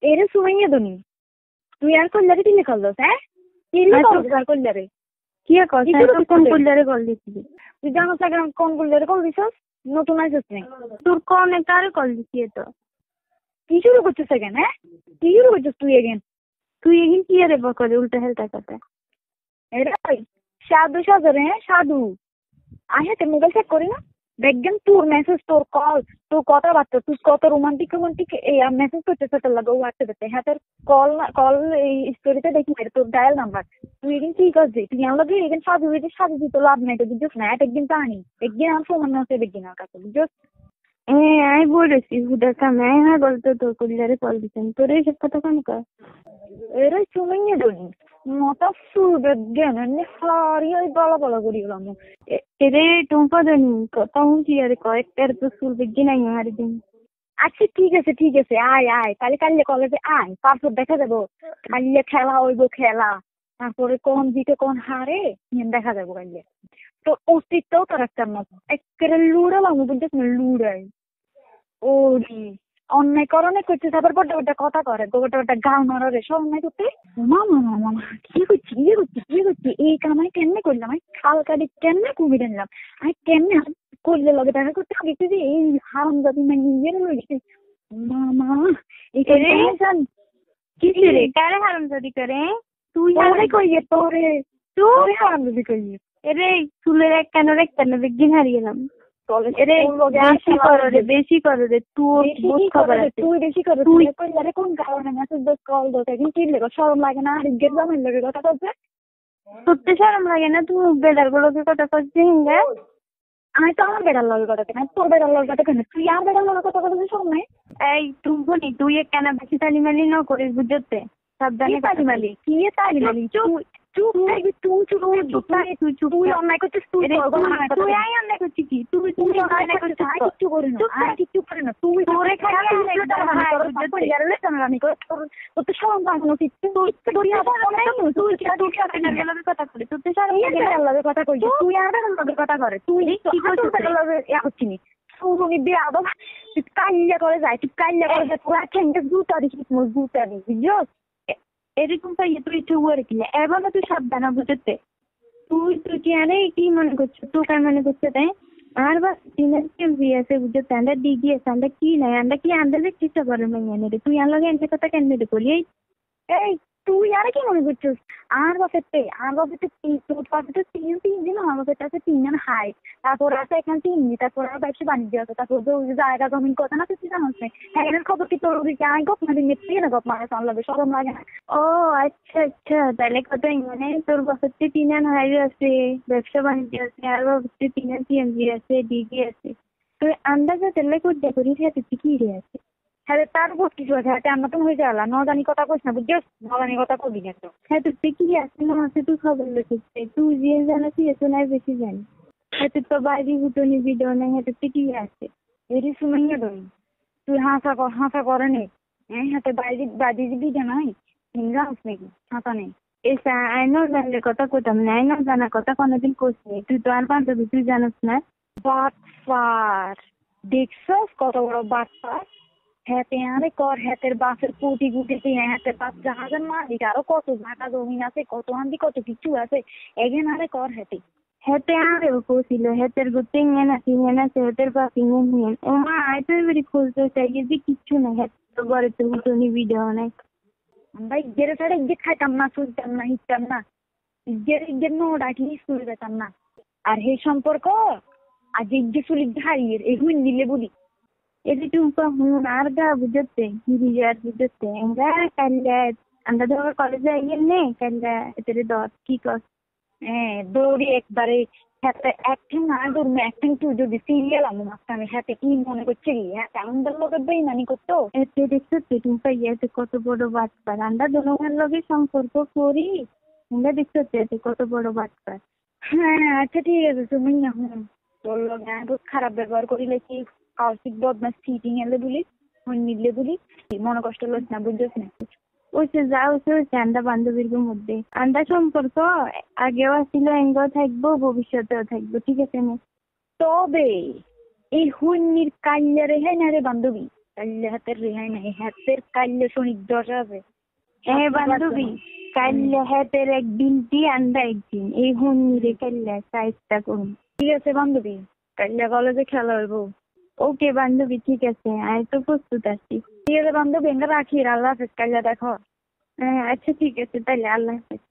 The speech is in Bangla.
এরে সুমাইয়া দনি তুই আর কল্লারে দিলে কল হ্যাঁ দিলে কল আর কল্লারে কি কথা কোন কল্লারে কল দিছিস তুই জানো না কোন কল্লারে কল দিছস নতুন আইছস নে তোর কোন কারে কল দিছিস তো কি শুরু করছিস এখানে হ্যাঁ কি শুরু করছিস তুই এখানে কি আরে বকরে উল্টা হেলতা কথা এটা সাধু রে সাধু আহে তে মোবাইল চেক করি না দেখবেন তোর মেসেজ তোর কল তোর কথাবার্তা তুই কত রোমান্টিক এই মেসেজ করতে সেটা লাগো হোয়াটসঅ্যাপে হ্যাঁ তোর কল এই স্টোরিতে দেখি তোর ডায়াল নাম্বার তুই এদিন কি করছিস তুই আমার লগে এদিন সাজু দিতে লাভ নাই তো বুঝছিস না একদিন জানি একদিন আমার ফোন আছে একদিন আমার কাছে বুঝছিস আমি বলেছি হুদাকা मैं হ্যাঁ বলতো তোর কলিজারে কল দিছেন তোর এইসব কথা কেন কর এরা সুমাইয়া দনি মতা সুদ জ্ঞান হারিয়ে বলা করি গেলাম এরে টুম্পা জানি কথা হুঁচি আরে কয়েকটার তো সুর বেগি নাই হারি দিন আচ্ছা ঠিক আছে আয় কালে কলেজে আয় তারপর দেখা যাবো কালে খেলা হইব খেলা তারপরে কোন জিতে কোন হারে দেখা যাবো কালে তোর অস্তিত্বও তোর একটা মতো একেবারে লুড়ালাম বুঝছিস না লুড়াই ওরি অন্যায় করণে করছে তারপর বড় কথা করে গোটা গাল মারে সব অন্যায় করতে মামা কি করছি এই কামাই কেমনে করলাম আমি খাল কাটি কেমনে কুমিরে নিলাম আমি কেমনে করলে লগে দেখা করতে গেছি যে এই হারাম জাতি মানে নিজের লইছে মামা এই কি রে কারে হারাম জাতি করে তুই আরে কইয়ে তোরে তুই হারাম জাতি কইয়ে এরে চুলের এক কেন বেগিন হারিয়ে গেলাম বেশি করো রে তুই বেশি করো তুই কইলে কোন কারণে মেসেজ দোস কল দোস এখন কি লেগো শরম লাগে না আর গেট জামাই লাগে কথা বলছে তোরতে শরম লাগে না তুই বেদার গুলোকে কথা করছিস হিঙ্গা আমি তো আমার বেড়ার লগে কথা কেন তোর বেড়ার লগে কথা কেন তুই আর বেড়ার লগে কথা বলছিস শরম নাই এই তুই তুই কেন বেশি তালিমালি ন করিস বুঝতে সাবধানে তালিমালি কি তালিমালি তুই অন্যায় করছিস তুই অন্যায় করছিস কি তুই অন্যায় করছিস কিচ্ছু করে না তুই তোরে তোর তো সরম লাগানো উচিত কথা করি তোর তো কথা কই তুই আর কথা করে তুই হচ্ছিনি তুই কাল্লা করে যায় তোরা খেঙ্গে জুতা দিস জুতা দিস বুঝছ এরকম পাইয়ে তুই চুয়ার কিনা এবার তুই সাবধান বুঝতে তুই কি আরে কি মনে করছো তুই কার মনে করছো তাই আর বাস তিন আছে বুঝতে আমরা ডিগ্রি আছে আমরা কি নাই আমরা কি আন্দাজে চেষ্টা করে মাইয়া রে তুই আনলগে এনকে কথা কেন রে বলি এই তুই আর কি মনে করছিস আর বাপেতে তোর পাশে তো তিন দিন আমার বাপেতে আছে 3 জন হাই তারপর আছে এখানে 3 তারপর আর ব্যবসা বাণিজ্য আছে তারপর জায়গা জমিন কথা না তুই জানোস না হ্যাঁ খবর কি তোর ওদিকে আমি গপ না দিন না গপ মানে সামলাবে সরম লাগে না ও আচ্ছা তাহলে কথা মানে তোর বাপেতে 3 জন হাই আছে ব্যবসা বাণিজ্য আছে আর বাপেতে 3 জন পিএমজি আছে ডিগ্রি আছে তুই আন্দাজে তাহলে করতে করিস তুই কি রে আছে হ্যাঁ তার বহুত কিছু আছে হাতে আমরা তো হয়ে যাওয়াল ন জানি কথা কইস না বুঝছিস ন জানি কথা কবি না তো হ্যাঁ তুই কি আছে না আছে তুই খবর লিখিস তুই যে জানাস এসে নাই বেশি জানি হ্যাঁ তুই তো বাইরে হুটনি ভিডিও নাই হ্যাঁ তুই কি আছে এরি সুমাইয়া দই তুই হাসা করে নে হ্যাঁ হাতে বাইরে ভিডিও নাই ইংরাজ নাকি হাসা নেই এসা আইনো জানলে কথা কইতাম না আইনো জানা কথা কোনোদিন কইস নি তুই তো আর বান্ধবী তুই জানাস না বাটপার দেখছস কত বড় বাটপার হ্যাঁ আরে কর হ্যাতের বাসের কোটি হ্যাতের বাস জাহাজের মালিক আরো কত জায়গা জমিন আছে কত আন্দি কত কিছু আছে এগেন আরে কর হেতে আরে কইছিল হেতের গোতে না হেতের বাস ইংন ও মা আইতে বেরি খুলতে চাই যে কিছু না হেতে ঘরে তো হুটনি ভিডিও নাই আমরা ইগেরে ছাড়া ইগে খাইতাম না শুনতাম না হিতাম না ইগের নো ডাকি স্কুল যেতাম না আর এই সম্পর্ক আজ ইগে চুলি হারিয়ে এগুলো নিলে বলি এটি টুম্পা হুন আর গা বুঝতে হিরিয়ার বুঝতে এঙ্গা কাল্লা আমরা তো কলেজে আইয়েন নে কাল্লা এতে দর কি কর দৌড়ি একবারে হাতে অ্যাক্টিং না দৌড় অ্যাক্টিং তুই যদি সিরিয়াল আমি মাস্টার হাতে কি মনে করছে কি হ্যাঁ আমাদের লোকের বেইমানি করতো এতে দেখছো টুম্পা ইয়াতে কত বড় বাটপার আমরা দুজনের লগে সম্পর্ক করি আমরা দেখছো এতে কত বড় বাটপার হ্যাঁ আচ্ছা ঠিক আছে তুমি না তোর লগে বহুত খারাপ ব্যবহার করিলে কি আর্থিক বদমাস চিটিং এলে বলি নিলে বলি মনে কষ্ট লোক না বুঝছিস না ওইসে যা ওইসে আমরা বান্ধবীর মধ্যে আমরা সম্পর্ক আগেও আসছিল এঙ্গও থাকবো ভবিষ্যতেও থাকবো ঠিক আছে না তবে এই হুন্নির কাল্যারে হ্যাঁ না রে বান্ধবী কাইলে হাতের রেহাই নাই, হাতের কাইলে শনিক দশা আছে। বান্ধবী কাইলে হাতের একদিন দিয়ে আন্ডা একদিন এই হুন্নি কাইলে চেষ্টা করুন। ঠিক আছে বান্ধবী, কাইলে কলেজে খেলা হইব। ওকে বান্ধবী, ঠিক আছে, আমি তো প্রস্তুত আছি। ঠিক আছে বান্ধবী, আমরা রাখি, আল্লাহ হাফেজ, কাইলে দেখো। আচ্ছা ঠিক আছে, তাহলে আল্লাহ হাফেজ।